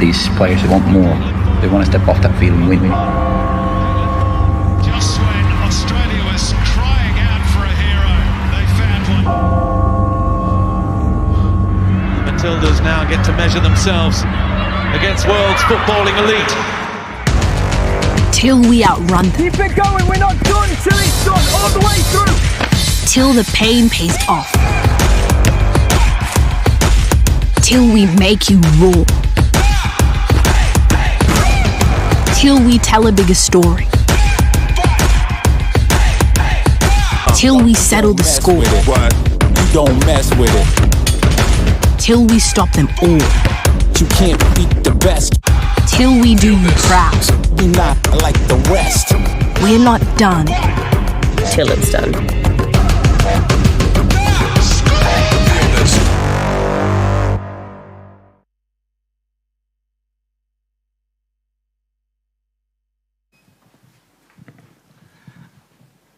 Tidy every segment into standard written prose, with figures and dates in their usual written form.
these players who want more. They want to step off that field and win. Just when Australia was crying out for a hero, they found one. The Matildas now get to measure themselves against world's footballing elite. Till we outrun them. Keep it going, we're not done till it's done, all the way through. Till the pain pays off. Till we make you roar. Till we tell a bigger story. Till we settle the score. You don't mess with it. Till we stop them all. You can't beat the best. Till we do you proud. We not like the rest. We're not done. Till it's done.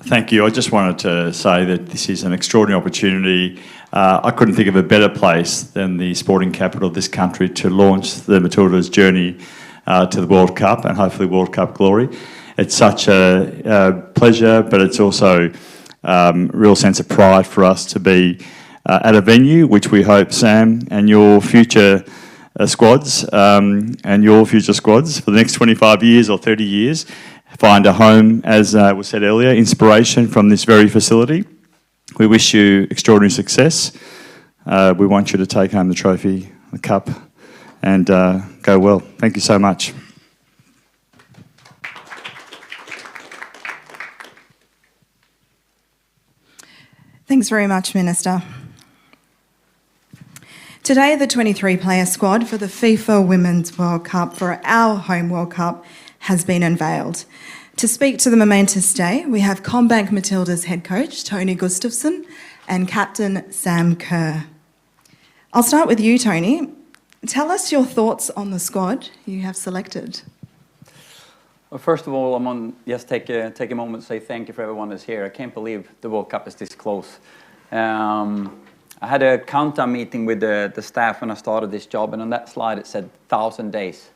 Thank you. I just wanted to say that this is an extraordinary opportunity. I couldn't think of a better place than the sporting capital of this country to launch the Matildas' journey to the World Cup and hopefully World Cup glory. It's such a pleasure, but it's also a real sense of pride for us to be at a venue which we hope, Sam, and your future squads and your future squads for the next 25 years or 30 years find a home, as was said earlier, inspiration from this very facility. We wish you extraordinary success. We want you to take home the trophy, the cup, and go well. Thank you so much. Thanks very much, Minister. Today, the 23-player squad for the FIFA Women's World Cup for our home World Cup has been unveiled. To speak to the momentous day, we have CommBank Matildas head coach Tony Gustavsson and captain Sam Kerr. I'll start with you, Tony. Tell us your thoughts on the squad you have selected. Well, first of all, just take a moment to say thank you for everyone that's here. I can't believe the World Cup is this close. I had a countdown meeting with the staff when I started this job, and on that slide it said 1,000 days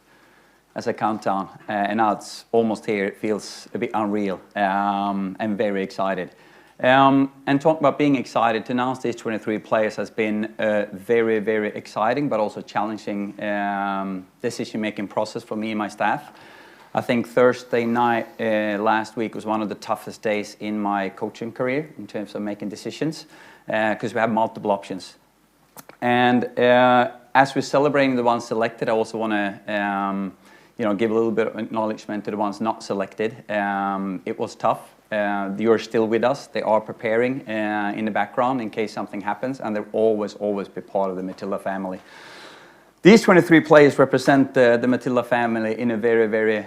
as a countdown, and now it's almost here. It feels a bit unreal. I'm very excited. And talking about being excited, to announce these 23 players has been a very, very exciting but also challenging decision-making process for me and my staff. I think Thursday night last week was one of the toughest days in my coaching career in terms of making decisions, because we have multiple options. And as we're celebrating the ones selected, I also want to give a little bit of acknowledgement to the ones not selected. It was tough. You're still with us. They are preparing in the background in case something happens, and they'll always be part of the Matilda family. These 23 players represent the Matilda family in a very, very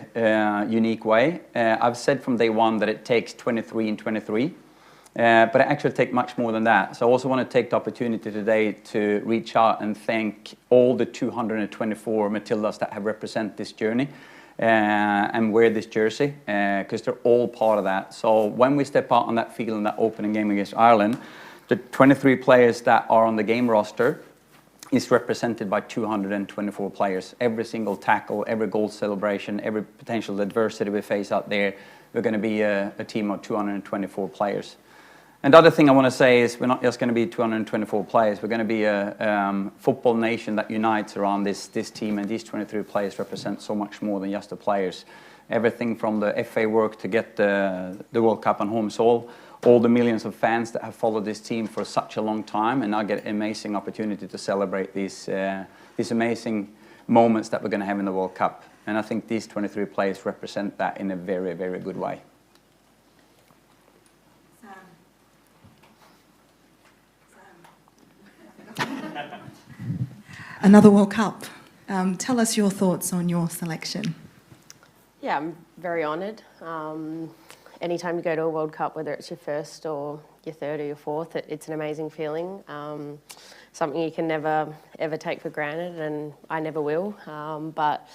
unique way. I've said from day one that it takes 23 and 23, but it actually takes much more than that. So I also want to take the opportunity today to reach out and thank all the 224 Matildas that have represented this journey and wear this jersey, because they're all part of that. So when we step out on that field in that opening game against Ireland, the 23 players that are on the game roster is represented by 224 players. Every single tackle, every goal celebration, every potential adversity we face out there, we're going to be a team of 224 players. And the other thing I want to say is we're not just going to be 224 players. We're going to be a football nation that unites around this team, and these 23 players represent so much more than just the players. Everything from the FA work to get the World Cup on home soil, all the millions of fans that have followed this team for such a long time, and now get an amazing opportunity to celebrate these amazing moments that we're going to have in the World Cup. And I think these 23 players represent that in a very, very good way. Another World Cup. Tell us your thoughts on your selection. Yeah, I'm very honoured. Anytime you go to a World Cup, whether it's your first or your third or your fourth, it's an amazing feeling. Something you can never, ever take for granted, and I never will. But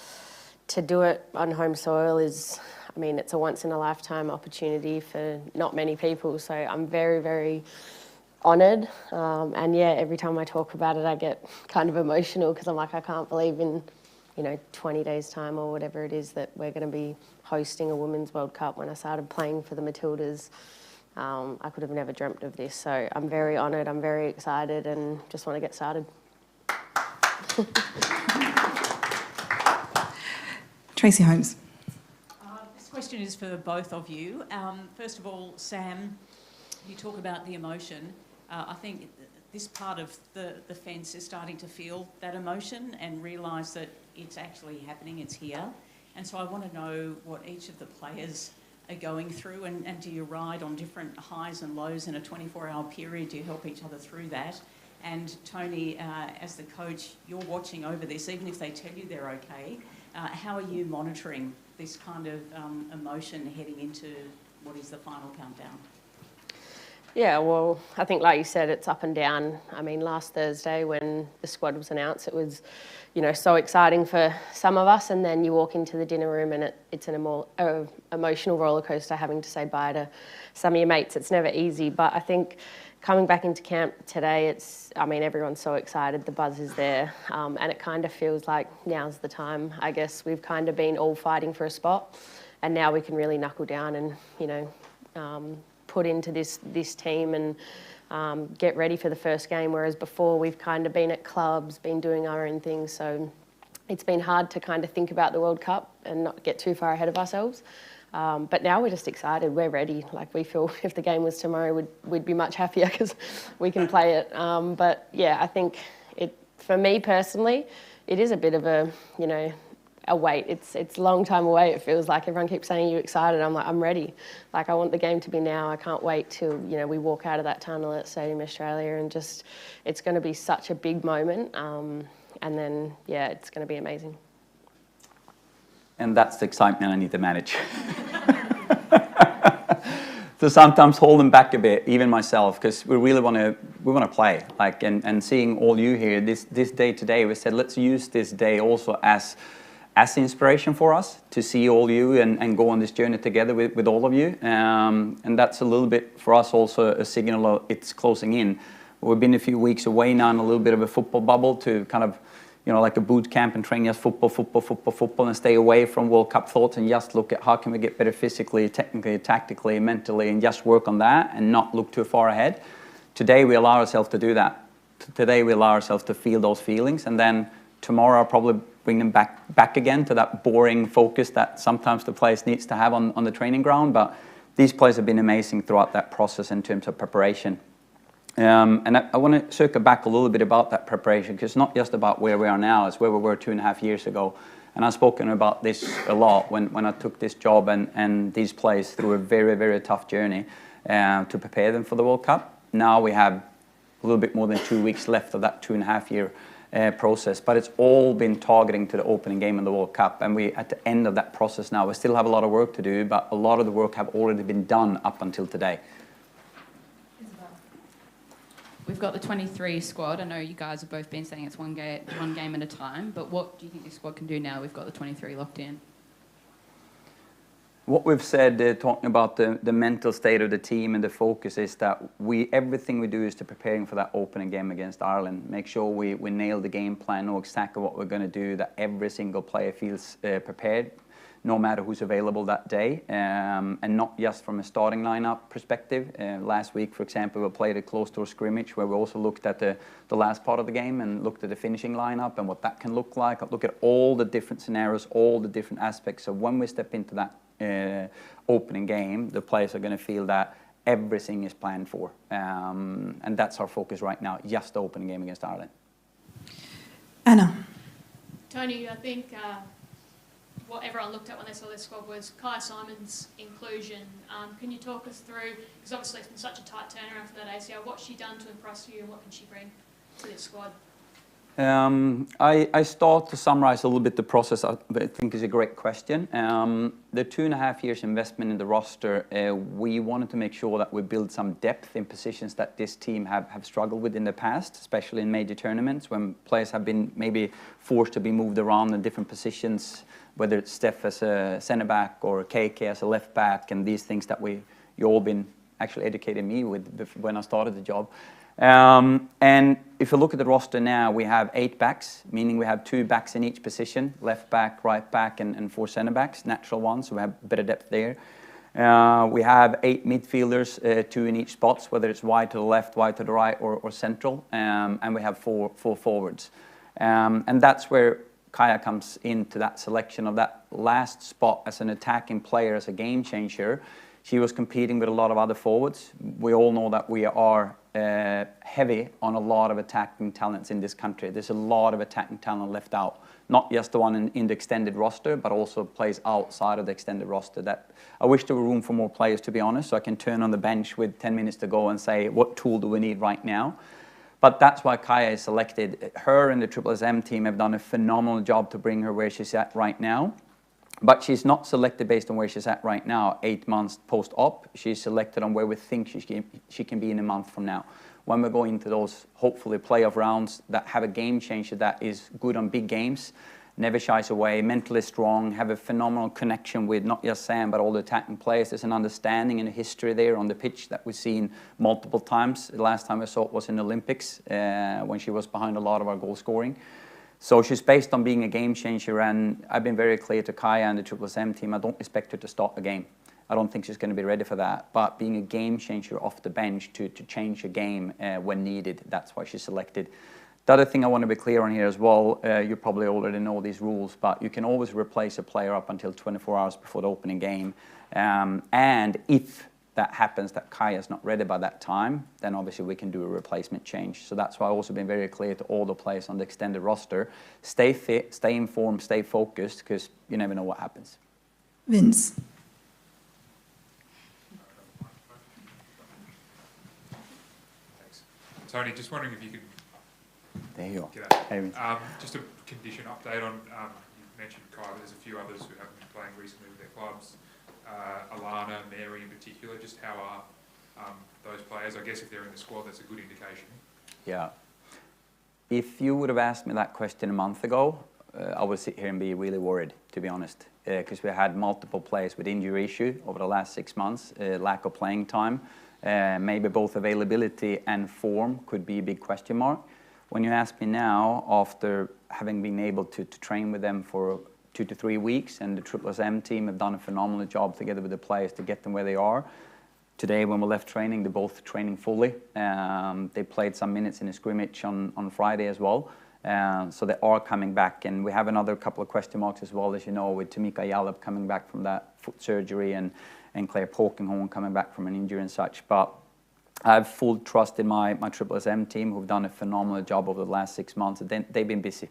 to do it on home soil is, I mean, it's a once-in-a-lifetime opportunity for not many people. So I'm very, very honoured. And yeah, every time I talk about it, I get kind of emotional because I'm like, I can't believe in 20 days time or whatever it is that we're going to be hosting a Women's World Cup. When I started playing for the Matildas, I could have never dreamt of this. So I'm very honoured, I'm very excited, and just want to get started. Tracy Holmes. This question is for both of you. First of all, Sam, you talk about the emotion. I think this part of the fence is starting to feel that emotion and realise that it's actually happening, it's here. And so I want to know what each of the players are going through, and do you ride on different highs and lows in a 24-hour period? Do you help each other through that? And Tony, as the coach, you're watching over this, even if they tell you they're okay, how are you monitoring this kind of emotion heading into what is the final countdown? Yeah, well, I think like you said, it's up and down. I mean, last Thursday when the squad was announced, it was, so exciting for some of us, and then you walk into the dinner room and it's an emotional roller coaster having to say bye to some of your mates. It's never easy, but I think coming back into camp today, everyone's so excited, the buzz is there, and it kind of feels like now's the time. I guess we've kind of been all fighting for a spot, and now we can really knuckle down and, put into this team and get ready for the first game, whereas before we've kind of been at clubs, been doing our own things, so it's been hard to kind of think about the World Cup and not get too far ahead of ourselves. But now we're just excited, we're ready. Like, we feel if the game was tomorrow, we'd be much happier because we can play it. But yeah, I think for me personally, it is a bit of a wait. It's a long time away. It feels like everyone keeps saying you're excited. I'm like, I'm ready. Like, I want the game to be now. I can't wait till we walk out of that tunnel at Stadium Australia, and just it's going to be such a big moment. And then it's going to be amazing. And that's the excitement I need to manage. So sometimes holding back a bit, even myself, because we really want to play. Like, and seeing all you here this day today, we said let's use this day also as inspiration for us to see all you and go on this journey together with all of you. And that's a little bit for us also a signal of it's closing in. We've been a few weeks away now in a little bit of a football bubble to kind of, like a boot camp and train just football and stay away from World Cup thoughts and just look at how can we get better physically, technically, tactically, mentally, and just work on that and not look too far ahead. Today we allow ourselves to do that. Today we allow ourselves to feel those feelings, and then tomorrow I'll probably bring them back again to that boring focus that sometimes the players needs to have on the training ground. But these players have been amazing throughout that process in terms of preparation. And I want to circle back a little bit about that preparation, because it's not just about where we are now, it's where we were 2.5 years ago. And I've spoken about this a lot when I took this job and these players through a very, very tough journey to prepare them for the World Cup. Now we have a little bit more than 2 weeks left of that 2.5 year process, but it's all been targeting to the opening game in the World Cup, and we at the end of that process now. We still have a lot of work to do, but a lot of the work have already been done up until today. We've got the 23 squad. I know you guys have both been saying it's one game at a time, but what do you think this squad can do now we've got the 23 locked in? What we've said, talking about the mental state of the team and the focus, is that everything we do is to preparing for that opening game against Ireland. Make sure we nail the game plan, know exactly what we're going to do, that every single player feels prepared, no matter who's available that day, and not just from a starting lineup perspective. Last week, for example, we played a close-door scrimmage where we also looked at the last part of the game and looked at the finishing lineup and what that can look like. Look at all the different scenarios, all the different aspects. So when we step into that opening game, the players are going to feel that everything is planned for. And that's our focus right now, just the opening game against Ireland. Anna. Tony, I think what everyone looked at when they saw this squad was Kai Simon's inclusion. Can you talk us through, because obviously it's been such a tight turnaround for that ACL, what's she done to impress you and what can she bring to this squad? I start to summarize a little bit the process. I think is a great question. The 2.5 years investment in the roster, we wanted to make sure that we build some depth in positions that this team have struggled with in the past, especially in major tournaments when players have been maybe forced to be moved around in different positions, whether it's Steph as a centre back or KK as a left back, and these things that you all been actually educated me with when I started the job. And if you look at the roster now, we have 8 backs, meaning we have 2 backs in each position, left back, right back, and 4 centre backs, natural ones, so we have better depth there. We have 8 midfielders, 2 in each spots, whether it's wide to the left, wide to the right, or central, and we have 4 forwards. And that's where Kaja comes into that selection of that last spot as an attacking player, as a game changer. She was competing with a lot of other forwards. We all know that we are heavy on a lot of attacking talents in this country. There's a lot of attacking talent left out. Not just the one in the extended roster, but also plays outside of the extended roster. That I wish there were room for more players, to be honest, so I can turn on the bench with 10 minutes to go and say, what tool do we need right now? But that's why Kaja is selected. Her and the SSM team have done a phenomenal job to bring her where she's at right now. But she's not selected based on where she's at right now, 8 months post-op. She's selected on where we think she can be in a month from now. When we go into those, hopefully, playoff rounds that have a game changer that is good on big games, never shies away, mentally strong, have a phenomenal connection with not just Sam, but all the attacking players. There's an understanding and a history there on the pitch that we've seen multiple times. The last time I saw it was in the Olympics, when she was behind a lot of our goal scoring. So she's based on being a game changer, and I've been very clear to Kaja and the SSM team, I don't expect her to start a game. I don't think she's going to be ready for that. But being a game changer off the bench to change a game when needed, that's why she's selected. The other thing I want to be clear on here as well, you probably already know these rules, but you can always replace a player up until 24 hours before the opening game. And if that happens, that Kaja's not ready by that time, then obviously we can do a replacement change. So that's why I've also been very clear to all the players on the extended roster, stay fit, stay informed, stay focused, because you never know what happens. Vince. Thanks. Tony, just wondering if you could... There you are. Hey, just a condition update on, you mentioned Kaja, there's a few others who haven't been playing recently with their clubs. Alana, Mary in particular, just how are those players? I guess if they're in the squad, that's a good indication. Yeah. If you would have asked me that question a month ago, I would sit here and be really worried, to be honest, because we had multiple players with injury issue over the last 6 months, lack of playing time, maybe both availability and form could be a big question mark. When you ask me now, after having been able to train with them for 2 to 3 weeks, and the SSM team have done a phenomenal job together with the players to get them where they are. Today, when we left training, they're both training fully. They played some minutes in a scrimmage on Friday as well. So they are coming back, and we have another couple of question marks as well, as you know, with Tamika Jallup coming back from that foot surgery and Claire Polkinghorn coming back from an injury and such. But I have full trust in my SSM team, who've done a phenomenal job over the last 6 months. They've been busy.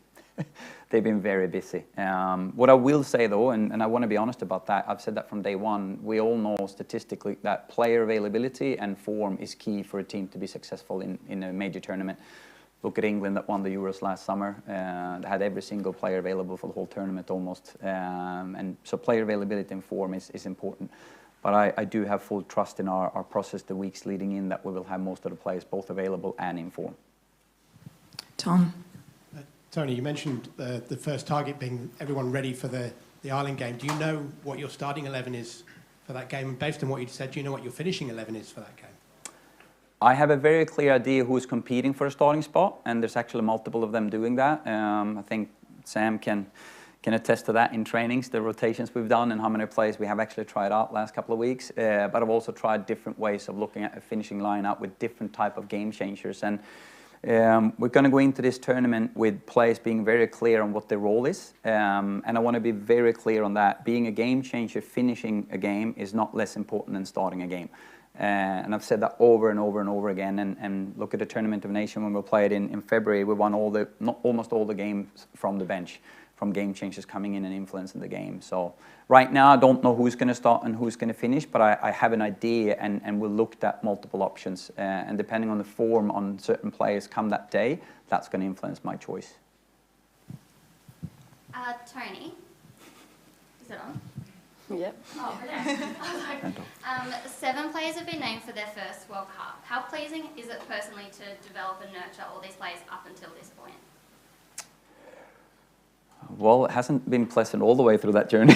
They've been very busy. What I will say though, and I want to be honest about that, I've said that from day one, we all know statistically that player availability and form is key for a team to be successful in a major tournament. Look at England that won the Euros last summer. They had every single player available for the whole tournament almost. And so player availability and form is important. But I do have full trust in our process the weeks leading in that we will have most of the players both available and in form. Tom. Tony, you mentioned the first target being everyone ready for the Ireland game. Do you know what your starting 11 is for that game? And based on what you said, do you know what your finishing 11 is for that game? I have a very clear idea who's competing for a starting spot, and there's actually multiple of them doing that. I think Sam can attest to that in trainings, the rotations we've done and how many players we have actually tried out last couple of weeks. But I've also tried different ways of looking at a finishing lineup with different type of game changers. And we're going to go into this tournament with players being very clear on what their role is. And I want to be very clear on that. Being a game changer, finishing a game is not less important than starting a game. And I've said that over and over and over again. And look at the Tournament of Nations when we played in February. We won almost all the games from the bench, from game changers coming in and influencing the game. So right now, I don't know who's going to start and who's going to finish, but I have an idea, and we'll look at multiple options. And depending on the form on certain players come that day, that's going to influence my choice. Tony, is it on? Yep. Oh, okay. 7 players have been named for their first World Cup. How pleasing is it personally to develop and nurture all these players up until this point? Well, it hasn't been pleasant all the way through that journey.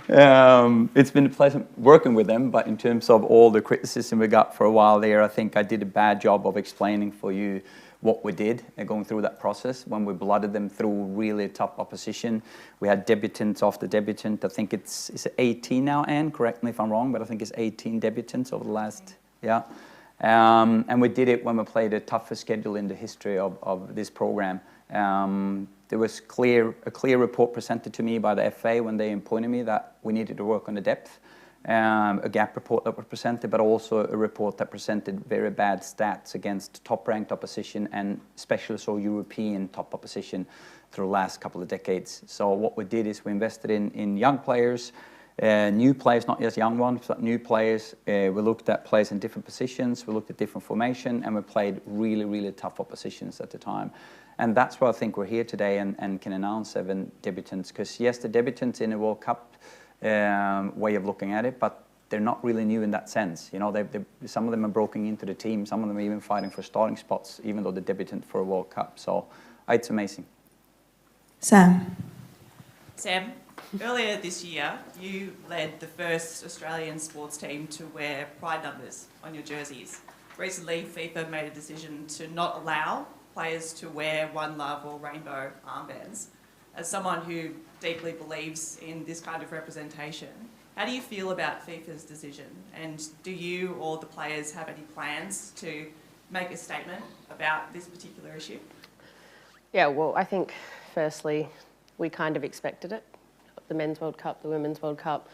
It's been pleasant working with them, but in terms of all the criticism we got for a while there, I think I did a bad job of explaining for you what we did going through that process when we blooded them through really tough opposition. We had debutants after debutant. I think it's 18 now, Anne, correct me if I'm wrong, but I think it's 18 debutants over the last, yeah. And we did it when we played the toughest schedule in the history of this program. There was a clear report presented to me by the FA when they appointed me that we needed to work on the depth. A gap report that was presented, but also a report that presented very bad stats against top-ranked opposition and especially so European top opposition through the last couple of decades. So what we did is we invested in young players, new players, not just young ones, but new players. We looked at players in different positions, we looked at different formation, and we played really, really tough oppositions at the time. And that's why I think we're here today and can announce 7 debutants. Because yes, the debutants in the World Cup way of looking at it, but they're not really new in that sense. You know, some of them are broken into the team, some of them are even fighting for starting spots, even though they're debutant for a World Cup. So it's amazing. Sam, earlier this year, you led the first Australian sports team to wear pride numbers on your jerseys. Recently, FIFA made a decision to not allow players to wear One Love or rainbow armbands. As someone who deeply believes in this kind of representation, how do you feel about FIFA's decision? And do you or the players have any plans to make a statement about this particular issue? Yeah, well, I think firstly, we kind of expected it. The Men's World Cup, the Women's World Cup.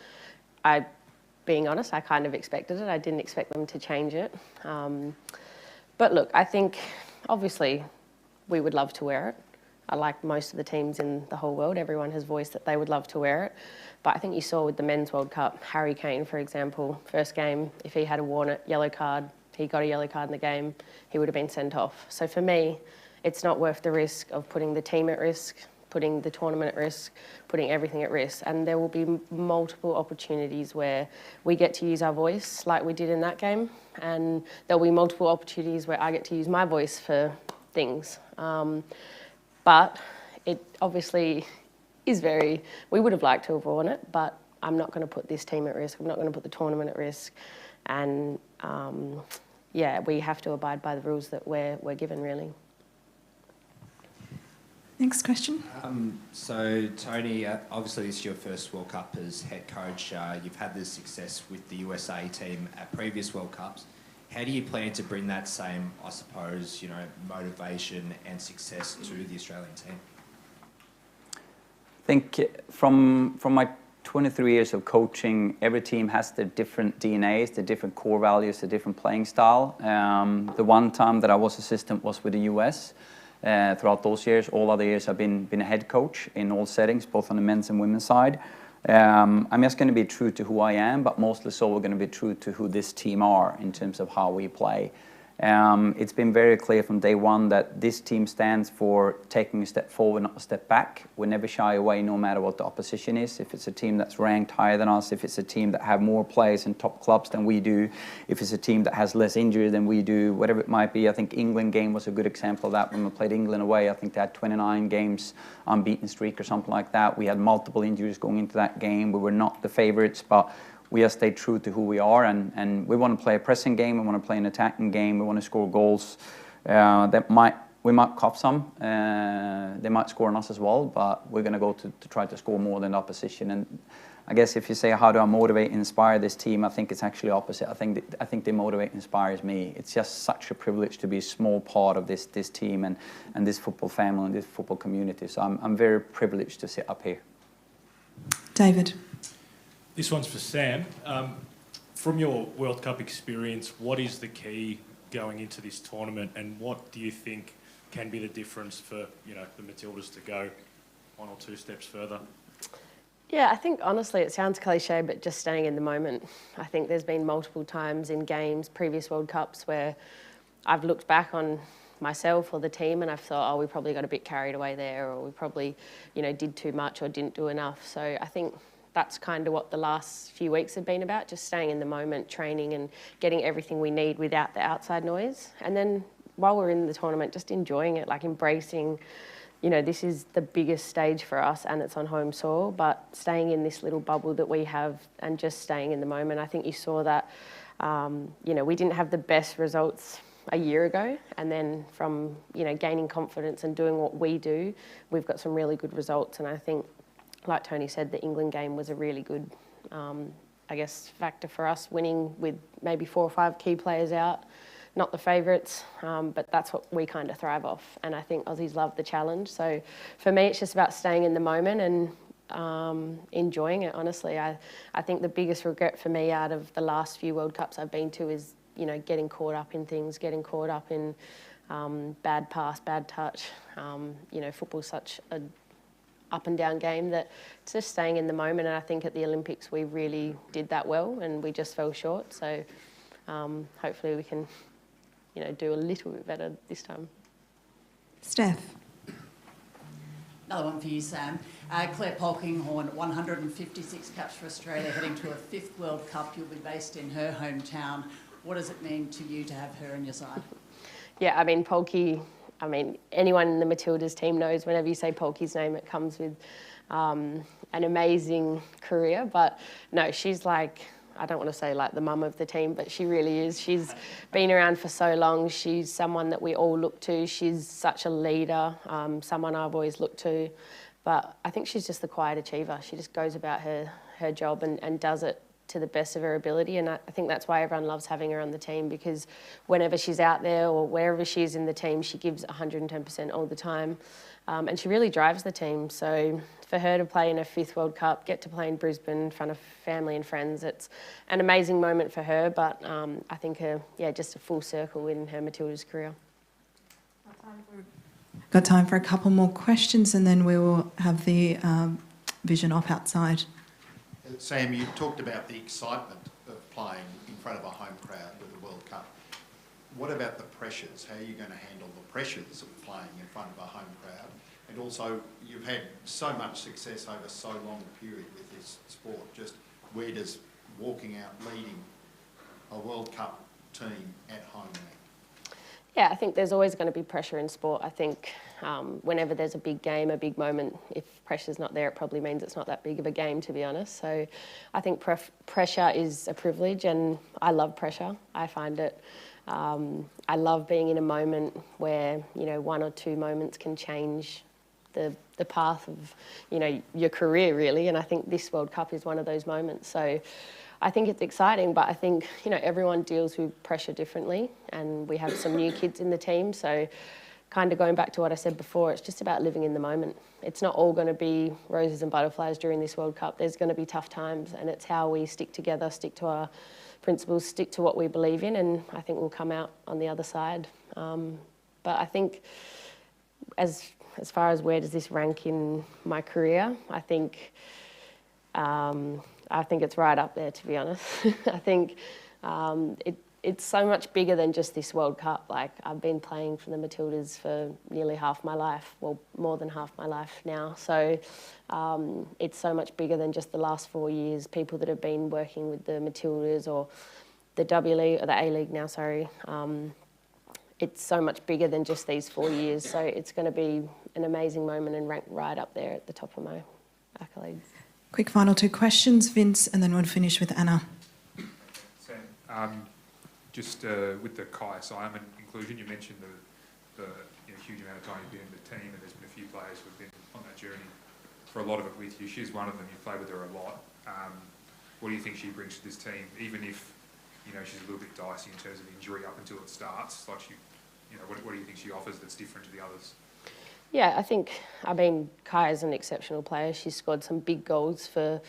Being honest, I kind of expected it. I didn't expect them to change it. But look, I think obviously we would love to wear it. Like most of the teams in the whole world, everyone has voiced that they would love to wear it. But I think you saw with the Men's World Cup, Harry Kane, for example, first game, if he had worn it, yellow card, he got a yellow card in the game, he would have been sent off. So for me, it's not worth the risk of putting the team at risk, putting the tournament at risk, putting everything at risk. And there will be multiple opportunities where we get to use our voice like we did in that game. And there'll be multiple opportunities where I get to use my voice for things. But it obviously is we would have liked to have worn it, but I'm not going to put this team at risk. I'm not going to put the tournament at risk. And yeah, we have to abide by the rules that we're given, really. Next question. So, Tony, obviously this is your first World Cup as head coach. You've had this success with the USA team at previous World Cups. How do you plan to bring that same, I suppose, motivation and success to the Australian team? I think from my 23 years of coaching, every team has their different DNAs, their different core values, their different playing style. The one time that I was assistant was with the US. Throughout those years, all other years I've been a head coach in all settings, both on the men's and women's side. I'm just going to be true to who I am, but mostly so we're going to be true to who this team are in terms of how we play. It's been very clear from day one that this team stands for taking a step forward, not a step back. We never shy away no matter what the opposition is. If it's a team that's ranked higher than us, if it's a team that have more players in top clubs than we do, if it's a team that has less injury than we do, whatever it might be. I think England game was a good example of that when we played England away. I think they had 29 games unbeaten streak or something like that. We had multiple injuries going into that game. We were not the favourites, but we have stayed true to who we are, and we want to play a pressing game, we want to play an attacking game, we want to score goals. We might cop some, they might score on us as well, but we're going to go to try to score more than the opposition. And I guess if you say, how do I motivate and inspire this team, I think it's actually opposite. I think they motivate and inspires me. It's just such a privilege to be a small part of this team and this football family and this football community. So I'm very privileged to sit up here. David. This one's for Sam. From your World Cup experience, what is the key going into this tournament, and what do you think can be the difference for the Matildas to go 1 or 2 steps further? Yeah, I think honestly it sounds cliche, but just staying in the moment. I think there's been multiple times in games, previous World Cups, where I've looked back on myself or the team and I've thought, oh, we probably got a bit carried away there, or we probably, did too much or didn't do enough. So I think that's kind of what the last few weeks have been about, just staying in the moment, training and getting everything we need without the outside noise. And then while we're in the tournament, just enjoying it, like embracing you know, this is the biggest stage for us and it's on home soil, but staying in this little bubble that we have and just staying in the moment, I think you saw that, you know, we didn't have the best results a year ago, and then from, you know, gaining confidence and doing what we do, we've got some really good results. And I think, like Tony said, the England game was a really good, I guess, factor for us, winning with maybe 4 or 5 key players out. Not the favourites, but that's what we kind of thrive off. And I think Aussies love the challenge. So for me, it's just about staying in the moment and enjoying it, honestly. I think the biggest regret for me out of the last few World Cups I've been to is, you know, getting caught up in things, getting caught up in bad pass, bad touch. You know, football's such a up and down game that it's just staying in the moment. And I think at the Olympics we really did that well and we just fell short. So hopefully we can, you know, do a little bit better this time. Steph. Another one for you, Sam. Claire Polkinghorne, 156 caps for Australia, heading to a 5th World Cup. You'll be based in her hometown. What does it mean to you to have her on your side? Yeah, I mean, Polky, I mean, anyone in the Matildas team knows whenever you say Polky's name, it comes with an amazing career. But no, she's like, I don't want to say like the mum of the team, but she really is. She's been around for so long. She's someone that we all look to. She's such a leader, someone I've always looked to. But I think she's just the quiet achiever. She just goes about her job and does it to the best of her ability. And I think that's why everyone loves having her on the team, because whenever she's out there or wherever she is in the team, she gives 110% all the time. And she really drives the team. So for her to play in her 5th World Cup, get to play in Brisbane in front of family and friends, it's an amazing moment for her. But I think just a full circle in her Matildas career. Got time for a couple more questions and then we will have the vision op outside. Sam, you talked about the excitement of playing in front of a home crowd with the World Cup. What about the pressures? How are you going to handle the pressures of playing in front of a home crowd? And also, you've had so much success over so long a period with this sport. Just where does walking out leading a World Cup team at home rank? Yeah, I think there's always going to be pressure in sport. I think whenever there's a big game, a big moment, if pressure's not there, it probably means it's not that big of a game, to be honest. So I think pressure is a privilege, and I love pressure. I find it, I love being in a moment where, you know, 1 or 2 moments can change the path of, you know, your career, really. And I think this World Cup is one of those moments. So I think it's exciting, but I think, you know, everyone deals with pressure differently, and we have some new kids in the team. So kind of going back to what I said before, it's just about living in the moment. It's not all going to be roses and butterflies during this World Cup. There's going to be tough times, and it's how we stick together, stick to our principles, stick to what we believe in, and I think we'll come out on the other side. But I think as far as where does this rank in my career, I think it's right up there, to be honest. I think it's so much bigger than just this World Cup. Like, I've been playing for the Matildas for nearly half my life, well, more than half my life now. So it's so much bigger than just the last 4 years. People that have been working with the Matildas or the W League, or the A-League now, sorry. It's so much bigger than just these 4 years. So it's going to be an amazing moment and rank right up there at the top of my accolades. Quick final 2 questions, Vince, and then we'll finish with Anna. Sam, just with the Kai Simon inclusion, you mentioned the huge amount of time you've been in the team, and there's been a few players who've been on that journey for a lot of it with you. She's one of them. You've played with her a lot. What do you think she brings to this team, even if, you know, she's a little bit dicey in terms of injury up until it starts? Like, what do you think she offers that's different to the others? Yeah, I think, Kai is an exceptional player. She's scored some big goals for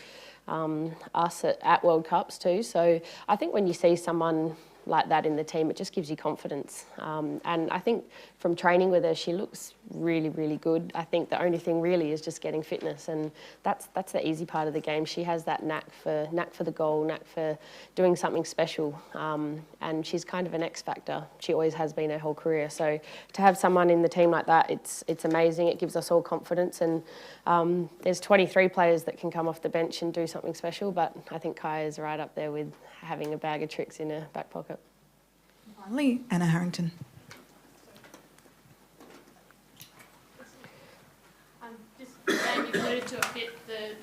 us at World Cups too. So I think when you see someone like that in the team, it just gives you confidence. And I think from training with her, she looks really, really good. I think the only thing really is just getting fitness, and that's the easy part of the game. She has that knack for the goal, knack for doing something special, and she's kind of an X factor. She always has been her whole career. So to have someone in the team like that, it's amazing. It gives us all confidence, and there's 23 players that can come off the bench and do something special, but I think Kai is right up there with having a bag of tricks in her back pocket. Finally, Anna Harrington.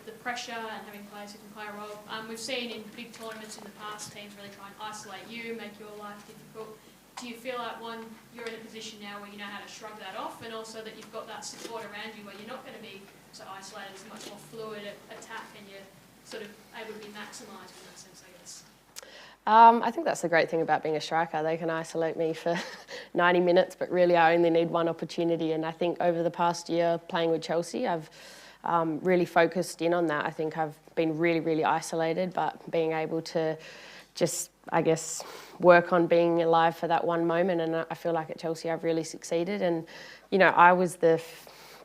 the pressure and having players who can play a role. We've seen in big tournaments in the past, teams really try and isolate you, make your life difficult. Do you feel like, one, you're in a position now where you know how to shrug that off, and also that you've got that support around you where you're not going to be so isolated, it's a much more fluid attack, and you're sort of able to be maximised in that sense, I guess? I think that's the great thing about being a striker. They can isolate me for 90 minutes, but really I only need one opportunity. And I think over the past year playing with Chelsea, I've really focused in on that. I think I've been really, really isolated, but being able to just, I guess, work on being alive for that one moment. And I feel like at Chelsea I've really succeeded. And, you know, I was the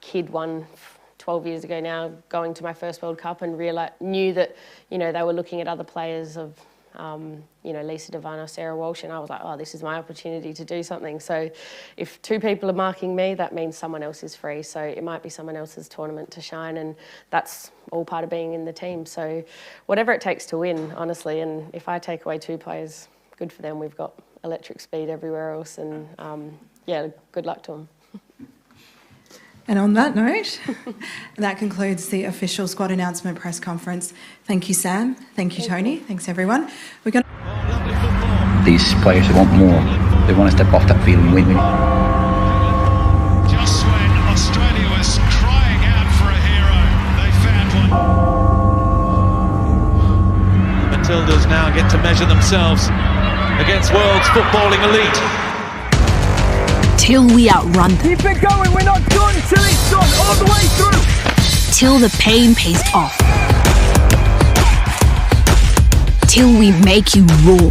kid 12 years ago now going to my first World Cup and knew that, you know, they were looking at other players of, you know, Lisa Devine, Sarah Walsh, and I was like, oh, this is my opportunity to do something. So if two people are marking me, that means someone else is free. So it might be someone else's tournament to shine, and that's all part of being in the team. So whatever it takes to win, honestly, and if I take away two players, good for them. We've got electric speed everywhere else, and yeah, good luck to them. And on that note, that concludes the official squad announcement press conference. Thank you, Sam. Thank you, Tony. Thanks, everyone. We're going These players want more. They want to step off that field and win. Just when Australia was crying out for a hero, they found one. The Matildas now get to measure themselves against world's footballing elite. Till we outrun them. Keep it going, we're not done till it's done, all the way through. Till the pain pays off. Till we make you roar.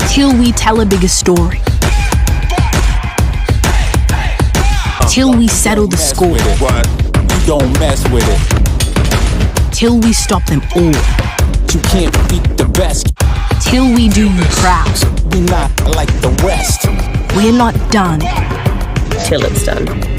Till we tell a bigger story. Till we settle the score. You don't mess with it. Till we stop them all. You can't beat the best. Till we do you proud. We're not like the rest. We're not done till it's done.